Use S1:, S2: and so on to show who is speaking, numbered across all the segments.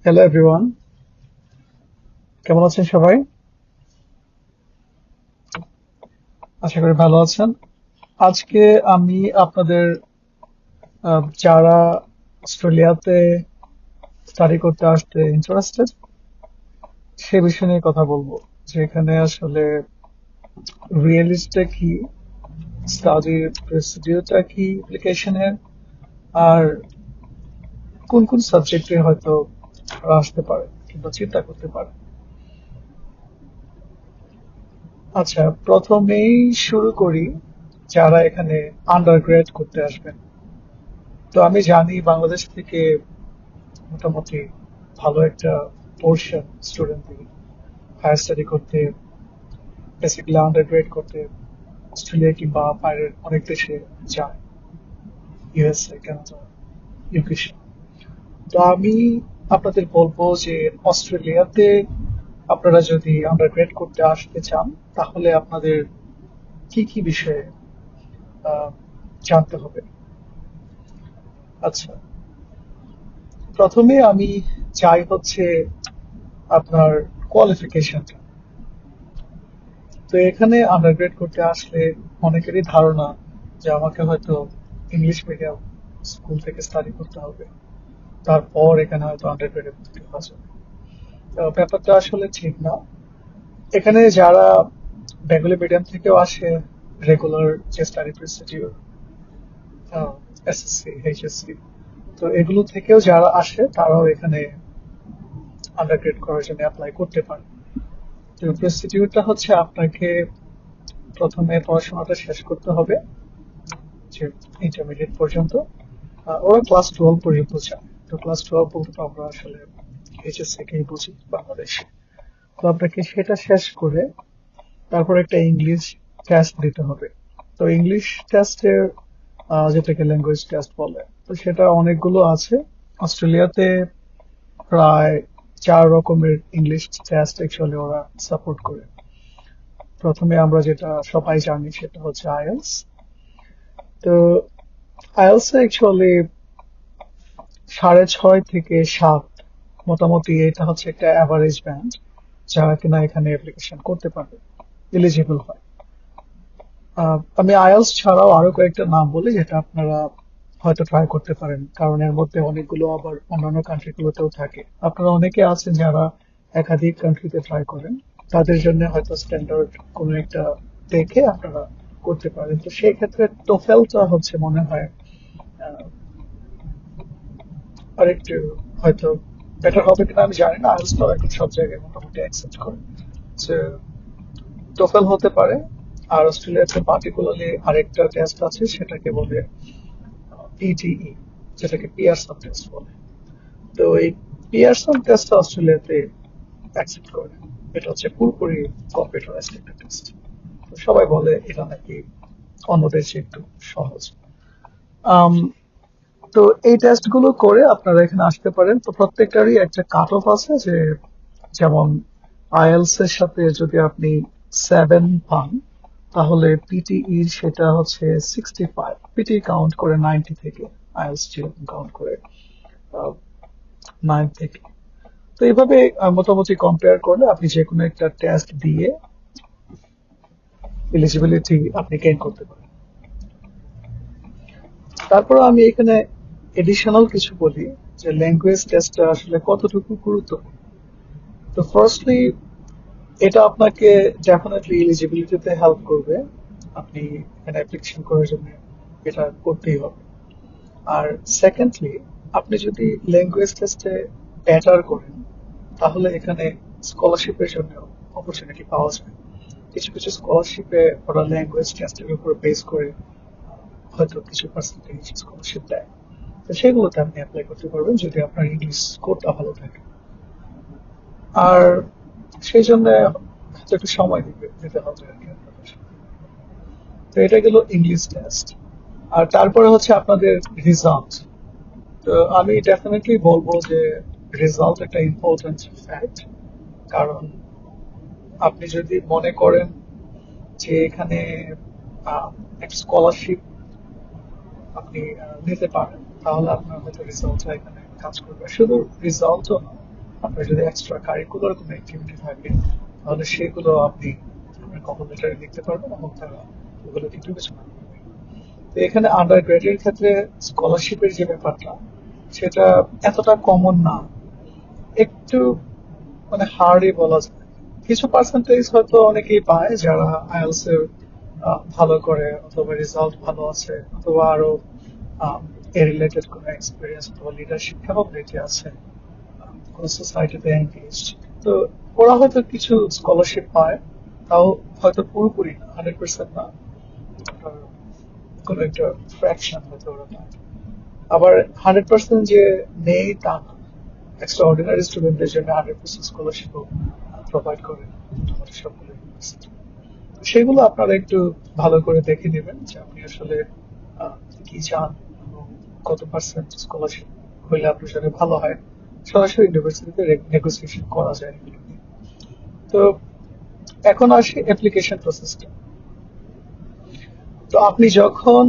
S1: Hello everyone, কেমন আছেন সবাই? আশা করি ভালো আছেন। আজকে আমি আপনাদের যারা অস্ট্রেলিয়াতে স্টাডি করতে আসতে ইন্টারেস্টেড সে বিষয় নিয়ে কথা বলবো, যে এখানে আসলে রিয়েলিস্টটা কি, স্টাডির প্রসিডিউরটা কি অ্যাপ্লিকেশনের, আর কোন কোন সাবজেক্টে হয়তো তারা আসতে পারে কিংবা চিন্তা করতে পারে। আচ্ছা, প্রথমেই শুরু করি যারা এখানে আন্ডার গ্রেড করতে আসবেন। তো আমি জানি বাংলাদেশ থেকে মোটামুটি ভালো একটা পোর্শন স্টুডেন্টদের হায়ার স্টাডি করতে, বেসিক্যালি আন্ডার গ্রেড করতে অস্ট্রেলিয়া কিংবা বাইরের অনেক দেশে যায়, ইউএসএ, কানাডা, ইউকে। তো আমি আপনাদের বলবো যে অস্ট্রেলিয়াতে আপনারা যদি আন্ডার গ্রেড করতে আসতে চান তাহলে আপনাদের কি কি বিষয়ে আহ, জানতে হবে। আচ্ছা, প্রথমে আমি চাই হচ্ছে আপনার কোয়ালিফিকেশনটা। তো এখানে আন্ডারগ্রেড করতে আসলে অনেকেরই ধারণা যে আমাকে হয়তো ইংলিশ মিডিয়াম স্কুল থেকে স্টাডি করতে হবে, তারপর এখানে হয়তো আন্ডারগ্রেডে ভর্তি হওয়া যাবে। তো ব্যাপারটা আসলে ঠিক না। এখানে যারা বেঙ্গলি মিডিয়াম থেকেও আসে, রেগুলার যে স্টাডি প্রসিডিউর, এসএসসি, এইচএসসি, তো এগুলো থেকেও যারা আসে তারাও এখানে আন্ডারগ্রেড করার জন্য অ্যাপ্লাই করতে পারে। তো প্রসিডিউরটা হচ্ছে আপনাকে প্রথমে পড়াশোনাটা শেষ করতে হবে, যে ইন্টারমিডিয়েট পর্যন্ত। ওরা ক্লাস 12 পর্যন্ত চায়। তো ক্লাস 12 বলতে তো আমরা আসলে এইচএসসি কেই বুঝি বাংলাদেশে। তো আপনাকে সেটা শেষ করে তারপর একটা ইংলিশ টেস্ট দিতে হবে। তো ইংলিশ টেস্টের যেটাকে ল্যাঙ্গুয়েজ টেস্ট বলে, তো সেটা অনেকগুলো আছে। অস্ট্রেলিয়াতে প্রায় 4 রকমের ইংলিশ টেস্ট অ্যাকচুয়ালি ওরা সাপোর্ট করে। প্রথমে আমরা যেটা সবাই জানি সেটা হচ্ছে আইএলস। তো আইএলস অ্যাকচুয়ালি 6.5 থেকে 7, মোটামুটি এটা হচ্ছে একটা অ্যাভারেজ ব্যান্ড যারা কিনা এখানে অ্যাপ্লিকেশন করতে পারবে, এলিজিবল হয়। আমি আইএলস ছাড়াও আরো কয়েকটা নাম বলি যেটা আপনারা হয়তো ট্রাই করতে পারেন, কারণ এর মধ্যে অনেকগুলো আবার অন্যান্য কান্ট্রিগুলোতেও থাকে। আপনারা অনেকে আছেন যারা একাধিক কান্ট্রিতে ট্রাই করেন, তাদের জন্য হয়তো স্ট্যান্ডার্ড কোনো একটা দেখে আপনারা করতে পারেন। তো সেই ক্ষেত্রে টোফেলটা হচ্ছে মনে হয় আহ, আরেকটু হয়তো বেটার হবে কিনা আমি জানি না। আইএলটিএস এখন সব জায়গায় মোটামুটি অ্যাকসেপ্ট করে, যে টোফেল হতে পারে। আর অস্ট্রেলিয়াতে পার্টিকুলারলি আরেকটা টেস্ট আছে, সেটাকে বলে পিটিই, যেটাকে পিয়ারসন টেস্ট বলে। তো এই পিয়ারসন টেস্টটা অস্ট্রেলিয়াতে অ্যাকসেপ্ট করে। এটা হচ্ছে পুরোপুরি কম্পিউটারাইজড একটা টেস্ট। তো সবাই বলে এটা নাকি অন্যদের চেয়ে একটু সহজ। আম, তো এই টেস্ট গুলো করে আপনারা এখানে আসতে পারেন। তো প্রত্যেকটারই একটা কাট অফ আছে, যে যেমন আইএলস এর সাথে যদি আপনি 7 পান তাহলে পিটিই সেটা হচ্ছে 65, পিটি কাউন্ট করে 90 থেকে, আইএলস যেরকম কাউন্ট করে 9 থেকে। তো এইভাবে মোটামুটি কম্পেয়ার করলে আপনি যে কোনো একটা টেস্ট দিয়ে এলিজিবিলিটি আপনি গেইন করতে পারেন। তারপর আমি এখানে এডিশনাল কিছু বলি, যে ল্যাঙ্গুয়েজ টেস্টটা আসলে কতটুকু গুরুত্বপূর্ণ। তো ফার্স্টলি এটা আপনাকে ডেফিনেটলি এলিজিবিলিটিতে হেল্প করবে। আপনি এখানে অ্যাপ্লিকেশন করার জন্য এটা করতেই হবে। আর সেকেন্ডলি, আপনি যদি ল্যাঙ্গুয়েজ টেস্টে বেটার করেন তাহলে এখানে স্কলারশিপের জন্য অপরচুনিটি পাওয়া যায়। কিছু কিছু স্কলারশিপে ওরা ল্যাঙ্গুয়েজ টেস্টের উপর বেস করে হয়তো কিছু পার্সেন্টেজ স্কলারশিপ দেয়। তো সেগুলোতে আপনি অ্যাপ্লাই করতে পারবেন যদি আপনার ইংলিশ স্কোরটা ভালো থাকে। আর সেই জন্য হয়তো একটু সময় দিতে হবে আর কি আপনাদের। তো এটা গেল ইংলিশ টেস্ট। আর তারপরে হচ্ছে আপনাদের রেজাল্ট। তো আমি ডেফিনেটলি বলবো যে রেজাল্ট একটা ইম্পর্টেন্ট ফ্যাক্ট। কারণ আপনি যদি মনে করেন যে এখানে আহ, একটা স্কলারশিপ আপনি নিতে পারেন, তাহলে আপনার হয়তো রেজাল্টটা এখানে কাজ করবে। শুধু রেজাল্টও না, আপনার যদি এক্সট্রা কারিকুলার কোনো অ্যাক্টিভিটি থাকে তাহলে সেগুলো আপনি আপনার কভার লেটারে লিখতে পারবেন এবং তারা ওগুলোকে বিবেচনা করবে। তো এখানে আন্ডার গ্রেডের ক্ষেত্রে স্কলারশিপের যে ব্যাপারটা সেটা এতটা কমন না, একটু মানে হার্ডই বলা যায়। কিছু পার্সেন্টেজ হয়তো অনেকেই পায় যারা আইএলস এর ভালো করে অথবা রেজাল্ট ভালো আছে অথবা আরো এ রিলেটেড কোনো এক্সপিরিয়েন্স অথবা লিডারশিপ ক্যাপাবিলিটি আছে, কোনো সোসাইটিতে এনগেজড। তো ওরা হয়তো কিছু স্কলারশিপ পায়, তাও হয়তো পুরোপুরি না, 100% না, কোনো একটা ফ্র্যাকশন হয়তো ওরা পায়। আবার 100% যে নেই তা না, এক্সট্রা অর্ডিনারি স্টুডেন্টদের জন্য 100% স্কলারশিপও প্রোভাইড করে মোটামুটি সবগুলো ইউনিভার্সিটি। সেগুলো আপনারা একটু ভালো করে দেখে নেবেন যে আপনি আসলে কি চান এবং কত পার্সেন্ট স্কলারশিপ হইলে আপনার জন্য ভালো হয়। সরাসরি ইউনিভার্সিটিতে নেগোসিয়েশন করা যায় এগুলো নিয়ে। তো এখন আসি অ্যাপ্লিকেশন প্রসেসটা। তো আপনি যখন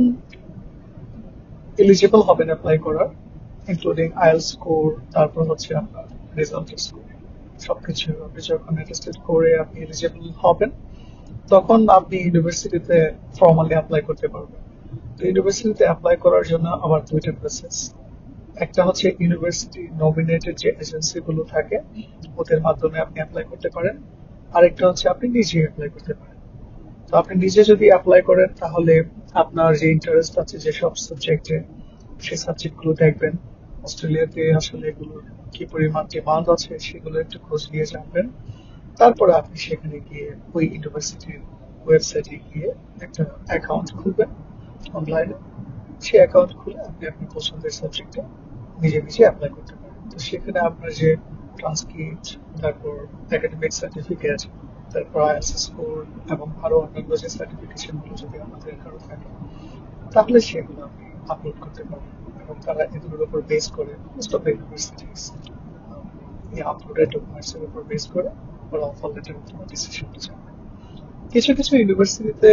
S1: এলিজিবল হবেন অ্যাপ্লাই করার, ইনক্লুডিং আইএলটিএস স্কোর, তারপর হচ্ছে আপনার রেজাল্টের স্কোর, সবকিছু আপনি যখন অ্যাটেস্টেড করে আপনি এলিজিবল হবেন তখন আপনি ইউনিভার্সিটিতে ফর্মালি অ্যাপ্লাই করতে পারবেন। তো ইউনিভার্সিটিতে অ্যাপ্লাই করার জন্য আবার দুইটা প্রসেস। একটা হচ্ছে ইউনিভার্সিটি নমিনেটেড যে এজেন্সি গুলো থাকে ওদের মাধ্যমে আপনি অ্যাপ্লাই করতে পারেন, আরেকটা হচ্ছে আপনি নিজে অ্যাপ্লাই করতে পারেন। তো আপনি নিজে যদি অ্যাপ্লাই করেন তাহলে আপনার যে ইন্টারেস্ট আছে যেসব সাবজেক্টে সেই সাবজেক্ট গুলো দেখবেন। অস্ট্রেলিয়াতে আসলে এগুলোর কি পরিমাণ ডিমান্ড আছে সেগুলো একটু খোঁজ নিয়ে জানবেন। তারপরে আপনি সেখানে গিয়ে ওই ইউনিভার্সিটির ওয়েবসাইটে গিয়ে একটা অ্যাকাউন্ট খুলবেন অনলাইনে। সেই অ্যাকাউন্ট খুলে আপনি আপনার পছন্দের সাবজেক্টে নিজে নিজে অ্যাপ্লাই করতে পারেন। তো সেখানে আপনার যে ট্রান্সক্রিপ্ট, তারপর একাডেমিক সার্টিফিকেট, তারপর আইএলটিএস স্কোর এবং আরো অন্যান্য যে সার্টিফিকেশন গুলো যদি আমাদের কারো থাকে তাহলে সেগুলো আপনি আপলোড করতে পারেন এবং তারা এগুলোর উপর বেস করে মোস্ট অফ দ্য ইউনিভার্সিটিস এই আপলোডেড ডকুমেন্টস এর উপর বেস করে ওরা অফার লেটার অথবা ডিসিশন যাবে। কিছু কিছু ইউনিভার্সিটিতে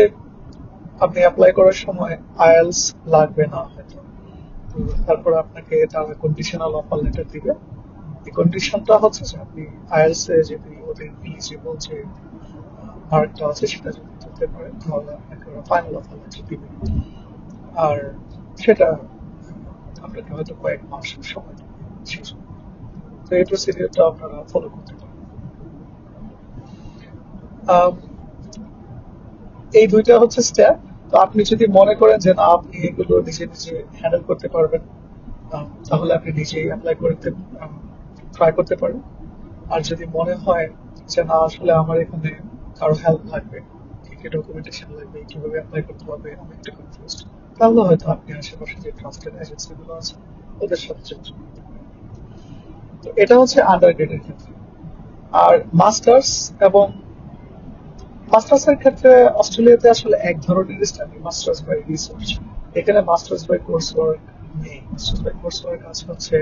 S1: আপনি অ্যাপ্লাই করার সময় আইএলটিএস লাগবে না হয়তো, তো তারপর আপনাকে তারা কন্ডিশনাল অফার লেটার দিবে। এই কন্ডিশনটা হচ্ছে যে আপনি আইএলটিএস এ যদি ওদের এলিজিবল যে মার্কটা আছে সেটা যদি তুলতে পারেন তাহলে আপনাকে ওরা ফাইনাল অফার লেটার দিবে। আর সেটা আপনাকে হয়তো কয়েক মাস সময় দিবে শেষ করতে। তো এই প্রসিডিউরটা আপনারা ফলো করতে পারেন। আম, এই দুইটা হচ্ছে স্টেপ। তো আপনি যদি মনে করেন যে না আপনি এগুলো নিজে নিজে হ্যান্ডেল করতে পারবেন, তাহলে আপনি নিজেই অ্যাপ্লাই করতে ট্রাই করতে পারেন। আর যদি মনে হয় যে না আসলে আমার এখানে কারো হেল্প লাগবে, কি কি ডকুমেন্টেশন লাগবে, কিভাবে অ্যাপ্লাই করতে হবে, আমি একটু কনফিউজড, তাহলে হয়তো আপনি আশেপাশে যে ট্রাস্টেড এজেন্সি গুলো আছে ওদের সাথে যোগাযোগ করতে পারেন। তো এটা হচ্ছে আন্ডার গ্রেডের ক্ষেত্রে। আর মাস্টার্স এবং মাস্টার্স এর ক্ষেত্রে অস্ট্রেলিয়াতে আসলে এক ধরনের স্টাডি, মাস্টার্স বাই রিসার্চ। এখানে মাস্টার্স বাই কোর্স ওয়ার্ক নেই। মাস্টার্স বাই কোর্স ওয়ার্ক আছে হচ্ছে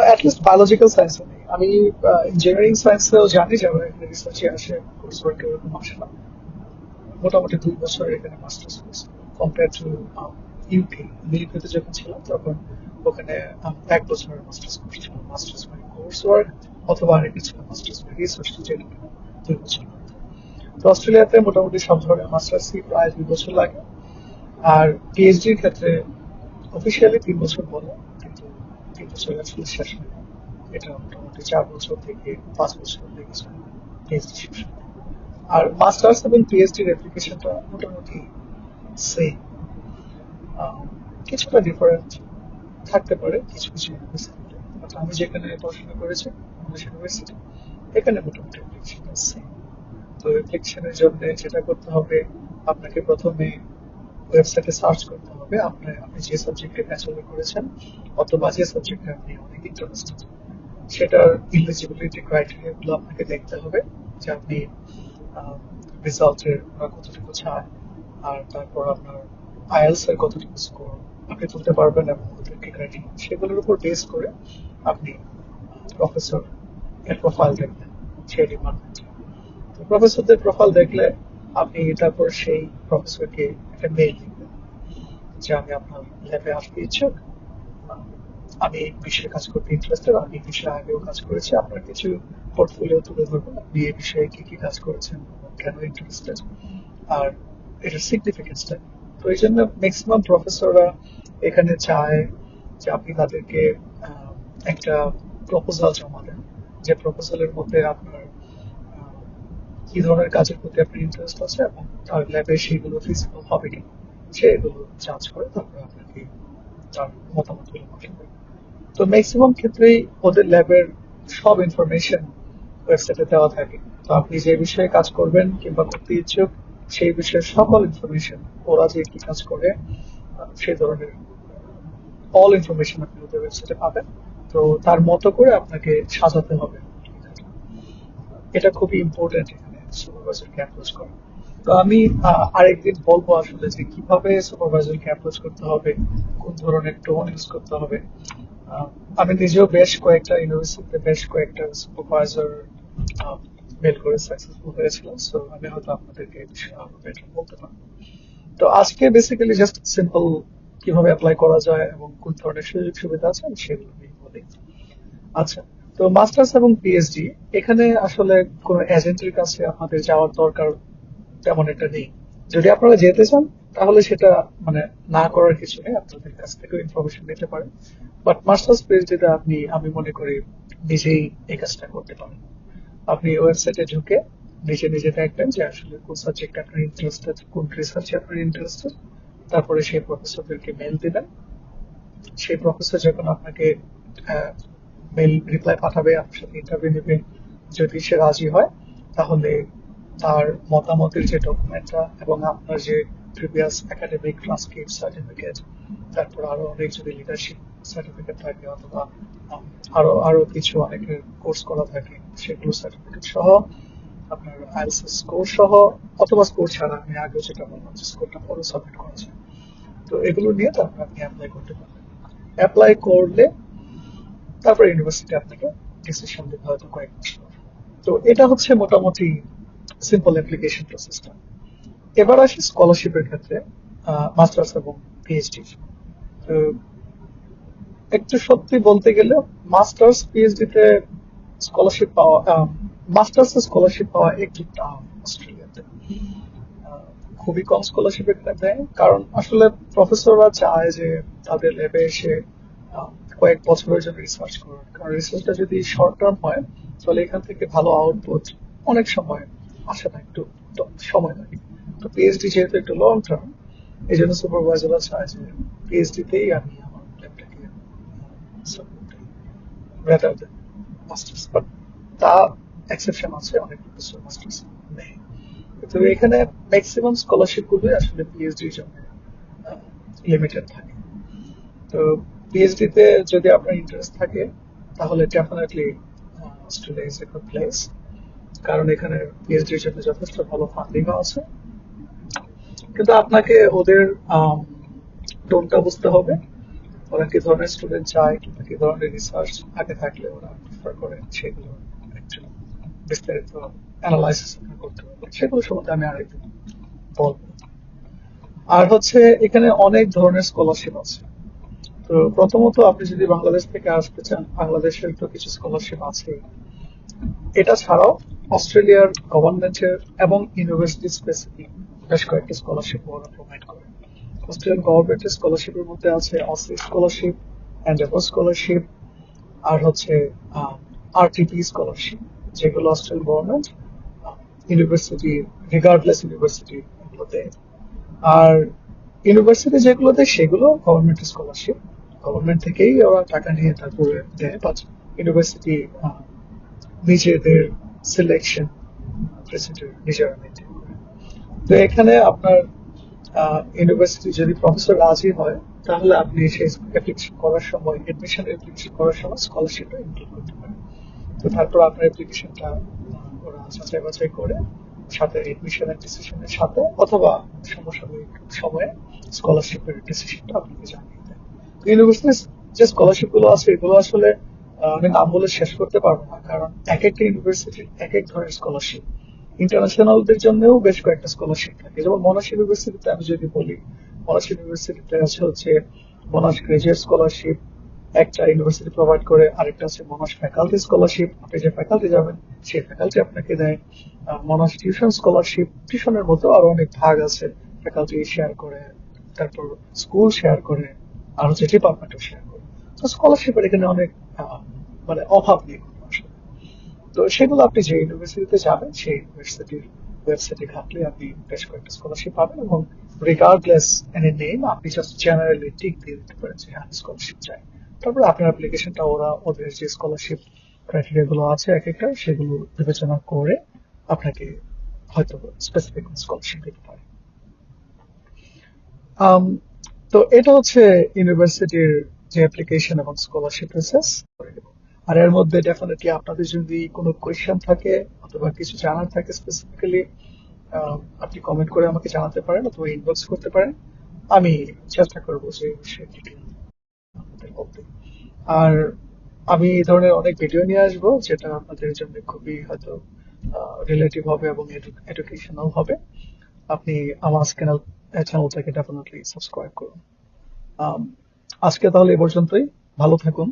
S1: অ্যাটলিস্ট বায়োলজিক্যাল সায়েন্সে নেই। আমি ইঞ্জিনিয়ারিং সায়েন্সেও জানি যে আমার এখানে রিসার্চে আসে, কোর্স ওয়ার্কে ওরকম আসে না। মোটামুটি 2 বছর এখানে masters course compare to UK. আমি ইউকেতে যখন ছিলাম তখন ওখানে 1 বছরের মাস্টার্স কোর্স ছিল, মাস্টার্স বাই কোর্স ওয়ার্ক অথবা আরেকটা ছিল মাস্টার্স বাই রিসার্চ, যেটা 2 বছর। তো অস্ট্রেলিয়াতে মোটামুটি সব ধরনের মাস্টার্সই প্রায় 2 বছর লাগে। আর পিএইচডির ক্ষেত্রে অফিসিয়ালি 3 বছর বলে, কিন্তু 3 বছর আসলে শেষ হয় না। এটা মোটামুটি 4 বছর থেকে 5 বছর লেগে যায় পিএইচডি শেষ হয়। আর মাস্টার্স এবং পিএইচডির অ্যাপ্লিকেশনটা মোটামুটি সেম, কিছুটা ডিফারেন্ট থাকতে পারে কিছু কিছু ইউনিভার্সিটিতে। বাট আমি যেখানে পড়াশোনা করেছি বাংলাদেশ ইউনিভার্সিটি, এখানে মোটামুটি অ্যাপ্লিকেশনটা সেম। তো অ্যাপ্লিকেশনের জন্য যেটা করতে হবে, আপনাকে প্রথমে ওয়েবসাইটে সার্চ করতে হবে আপনি যে সাবজেক্টে ব্যাচেলর করেছেন অথবা যে সাবজেক্টে আপনি অনেক ইন্টারেস্টেড, সেটার এলিজিবিলিটি ক্রাইটেরিয়া গুলো আপনাকে দেখতে হবে যে আপনি রেজাল্টের কতটুকু চায়, আর তারপর আপনার আইএলটিএস এর কতটুকু স্কোর আপনি তুলতে পারবেন এবং ওদেরকে ক্রাইটেরিয়া সেগুলোর উপর বেস করে আপনি প্রফেসর এর প্রোফাইল দেখবেন সেই ডিপার্টমেন্টে। তো প্রফেসরদের প্রোফাইল দেখলে আপনি তারপর সেই প্রফেসরকে একটা মেইল লিখবেন যে আমি আপনার ল্যাবে আসতে ইচ্ছুক, আমি এই বিষয়ে কাজ করতে ইন্টারেস্টেড, আমি এই বিষয়ে আগেও কাজ করেছি, আপনার কিছু পোর্টফোলিও তুলে ধরবেন, আপনি এই বিষয়ে কি কি কাজ করেছেন, কেন ইন্টারেস্টেড, আর এটার সিগনিফিকেন্সটা। তো এই জন্য ম্যাক্সিমাম প্রফেসররা এখানে চায় যে আপনি তাদেরকে একটা প্রপোজাল জমা দেন, যে প্রপোজালের মধ্যে আপনার কি ধরনের কাজের প্রতি আপনার ইন্টারেস্ট আছে এবং তার ল্যাবে সেগুলো ফিজিবল হবে কিনা, সে এগুলো যাচ করে তারপরে আপনাকে তার মতামত গুলো পাঠাবে। তো ম্যাক্সিমাম ক্ষেত্রেই ওদের ল্যাবের সব ইনফরমেশন ওয়েবসাইটে দেওয়া থাকে। তো আপনি যে বিষয়ে কাজ করবেন কিংবা করতে ইচ্ছুক সেই বিষয়ে সকল ইনফরমেশন, ওরা যে কি কাজ করে সেই ধরনের অল ইনফরমেশন আপনি ওদের ওয়েবসাইটে পাবেন। তো তার মতো করে আপনাকে সাজাতে হবে। এটা খুবই ইম্পর্টেন্ট এখানে সুপারভাইজারকে অ্যাপ্রোচ করা। তো আমি আরেকদিন বলবো আসলে যে কিভাবে সুপারভাইজারকে অ্যাপ্রোচ করতে হবে, কোন ধরনের টোন ইউজ করতে হবে। আমি নিজেও বেশ কয়েকটা ইউনিভার্সিটিতে বেশ কয়েকটা সুপারভাইজার মেল করে সাকসেসফুল হয়েছিলাম, সো আমি হয়তো আপনাদেরকে এই বিষয়ে আরো বেটার বলতে পারবো। তো আজকে বেসিক্যালি জাস্ট সিম্পল কিভাবে অ্যাপ্লাই করা যায় এবং কোন ধরনের সুযোগ সুবিধা আছে আমি সেগুলো নিয়ে বলি। আচ্ছা, তো মাস্টার্স এবং পিএইচডি এখানে আসলে কোন এজেন্টের কাছে আপনাদের যাওয়ার দরকার তেমন একটা নেই। যদি আপনারা যেতে চান তাহলে সেটা মানে না করার কিছু নেই, আপনাদের কাছ থেকে ইনফরমেশন নিতে পারেন। বাট মাস্টার্স পিএইচডিতে আপনি, আমি মনে করি নিজেই এই কাজটা করতে পারেন। আপনি ওয়েবসাইটে ঢুকে নিজে নিজে দেখবেন যে আসলে কোন সাবজেক্ট আপনার ইন্টারেস্টেড, কোন রিসার্চে আপনার ইন্টারেস্টেড, তারপরে সেই প্রফেসরদেরকে মেল দিবেন। সেই প্রফেসর যখন আপনাকে মেল রিপ্লাই পাঠাবে, আপনার সাথে ইন্টারভিউ নেবে, যদি সে রাজি হয় তাহলে তার মতামতের যে ডকুমেন্টটা এবং আপনার যে প্রিভিয়াস একাডেমিক ট্রান্সক্রিপ্ট সার্টিফিকেট, তারপর আরো অনেক যদি লিডারশিপ সার্টিফিকেট থাকে অথবা আরো আরো কিছু অনেকের কোর্স করা থাকে সেগুলো সার্টিফিকেট সহ, আপনার আইএলটিএস স্কোর সহ অথবা স্কোর ছাড়া, আমি আগেও যেটা বললাম যে স্কোরটা পরে সাবমিট করা যায়। তো এগুলো নিয়ে তারপর আপনি অ্যাপ্লাই করতে পারবেন। অ্যাপ্লাই করলে তারপর ইউনিভার্সিটি আপনাকে ডিসিশন দিতে হয়তো কয়েক মাস পর। তো এটা হচ্ছে মোটামুটি সিম্পল অ্যাপ্লিকেশন প্রসেসটা। এবার আসি স্কলারশিপের ক্ষেত্রে, মাস্টার্স এবং পিএইচডি। তো একটু সত্যি বলতে গেলে মাস্টার্স পিএইচডি তে স্কলারশিপ পাওয়া, মাস্টার্স স্কলারশিপ পাওয়া একটু টাফ অস্ট্রেলিয়াতে। খুবই কম স্কলারশিপ এখানে দেয়, কারণ আসলে প্রফেসররা চায় যে তাদের ল্যাবে এসে কয়েক বছরের জন্য রিসার্চ করুন, কারণ রিসার্চটা যদি শর্ট টার্ম হয় তাহলে এখান থেকে ভালো আউটপুট অনেক সময় আসে না, একটু সময় লাগে। তো পিএইচডি যেহেতু একটু লং টার্ম, এই জন্য সুপারভাইজাররা চায় যে পিএইচডি তেই আমি আমার ল্যাবটাকে rather than মাস্টার্স। বাট তা এক্সেপশন আছে, অনেক প্রফেসর মাস্টার্স নেই। তো এখানে ম্যাক্সিমাম স্কলারশিপ গুলো আসলে পিএইচডি এর জন্য লিমিটেড থাকে। তো পিএইচডি তে যদি আপনার ইন্টারেস্ট থাকে তাহলে definitely Australia is a good place, কারণ এখানে পিএইচডি এর জন্য যথেষ্ট ভালো ফান্ডিং আছে। কিন্তু আপনাকে ওদের টোনটা বুঝতে হবে, ওরা কি ধরনের স্টুডেন্ট চায় কিংবা কি ধরনের রিসার্চ আগে থাকলে ওরা প্রিফার করে, সেগুলো একটু বিস্তারিত অ্যানালাইসিস করতে হবে, সেগুলো সম্বন্ধে আমি আরেকটু বলবো। আর হচ্ছে এখানে অনেক ধরনের স্কলারশিপ আছে। তো প্রথমত আপনি যদি বাংলাদেশ থেকে আসতে চান, বাংলাদেশের তো কিছু স্কলারশিপ আছে। এটা ছাড়াও অস্ট্রেলিয়ার গভর্নমেন্টের এবং ইউনিভার্সিটি স্পেসিফিক বেশ কয়েকটি স্কলারশিপ ওরা প্রোভাইড করে। অস্ট্রেলিয়ান গভর্নমেন্টের স্কলারশিপের মধ্যে আছে অসি স্কলারশিপ, এন্ডেভর স্কলারশিপ, আর হচ্ছে আরটিপি স্কলারশিপ, যেগুলো Australian government university, regardless university এগুলোতে। আর ইউনিভার্সিটি যেগুলোতে সেগুলো গভর্নমেন্ট স্কলারশিপ, গভর্নমেন্ট থেকেই ওরা টাকা নিয়ে তারপরে দেয়, বাট ইউনিভার্সিটি নিজেদের সিলেকশন প্রসিডিউর নিজেরা মেনটেন করে। তো এখানে আপনার ইউনিভার্সিটি যদি প্রফেসর রাজি হয় তাহলে আপনি সেই অ্যাপ্লিকেশন করার সময়, এডমিশন অ্যাপ্লিকেশন করার সময় স্কলারশিপটা ইনক্লুড করতে পারেন। তো তারপর আপনার অ্যাপ্লিকেশনটা ওরা যাচাই বাছাই করে সাথে এডমিশনের ডিসিশনের সাথে অথবা সমসাময়িক সময়ে স্কলারশিপের ডিসিশনটা আপনাকে জানিয়ে দেয়। তো ইউনিভার্সিটির যে স্কলারশিপ গুলো আছে এগুলো আসলে আমি নাম বলে শেষ করতে পারবো না, কারণ এক একটা ইউনিভার্সিটির এক এক ধরনের স্কলারশিপ। ইন্টারন্যাশনালদের জন্যও বেশ কয়েকটা স্কলারশিপ থাকে, যেমন মনাশ ইউনিভার্সিটিতে আমি যদি বলি, মনাশ ইউনিভার্সিটিতে আছে হচ্ছে মনাশ গ্রাজুয়েট স্কলারশিপ, একটা ইউনিভার্সিটি প্রোভাইড করে, আরেকটা হচ্ছে মনাশ ফ্যাকাল্টি স্কলারশিপ, আপনি যে ফ্যাকাল্টি যাবেন সেই ফ্যাকাল্টি আপনাকে দেয়। মনাশ টিউশন স্কলারশিপ, টিউশনের মতো আরো অনেক ভাগ আছে, ফ্যাকাল্টি শেয়ার করে, তারপর স্কুল শেয়ার করে, আর হচ্ছে ডিপার্টমেন্টও শেয়ার করে। তো স্কলারশিপের এখানে অনেক আহ, মানে অভাব নেই কোনো আসলে। তো সেগুলো আপনি যে ইউনিভার্সিটিতে যাবেন সেই ইউনিভার্সিটির ওয়েবসাইটে ঘাটলে আপনি বেশ কয়েকটা স্কলারশিপ পাবেন, এবং রিগার্ডলেস এনি নেম আপনি জাস্ট জেনারেলি টিক দিয়ে দিতে পারেন যে হ্যাঁ স্কলারশিপ চাই। তারপরে আপনার অ্যাপ্লিকেশনটা ওরা ওদের যে স্কলারশিপ ক্রাইটেরিয়া গুলো আছে এক একটা, সেগুলো বিবেচনা করে আপনাকে হয়তো স্পেসিফিক স্কলারশিপ দিতে পারে। আম, তো এটা হচ্ছে ইউনিভার্সিটির যে অ্যাপ্লিকেশন এবং স্কলারশিপ প্রসেস। আর এর মধ্যে ডেফিনেটলি আপনাদের যদি কোনো কোয়েশ্চেন থাকে অথবা কিছু জানার থাকে স্পেসিফিক্যালি, আপনি কমেন্ট করে আমাকে জানাতে পারেন অথবা ইনবক্স করতে পারেন। আমি চেষ্টা করবো যে এই বিষয়ে ডিটেইল আপনাদের বলতে। আর আমি এই ধরনের অনেক ভিডিও নিয়ে আসবো যেটা আপনাদের জন্য খুবই হয়তো রিলেটিভ হবে এবং এডুকেশনাল হবে। আপনি আমার চ্যানেলটাকে ডেফিনেটলি সাবস্ক্রাইব করুন। আম, আজকে তাহলে এ পর্যন্তই। ভালো থাকুন।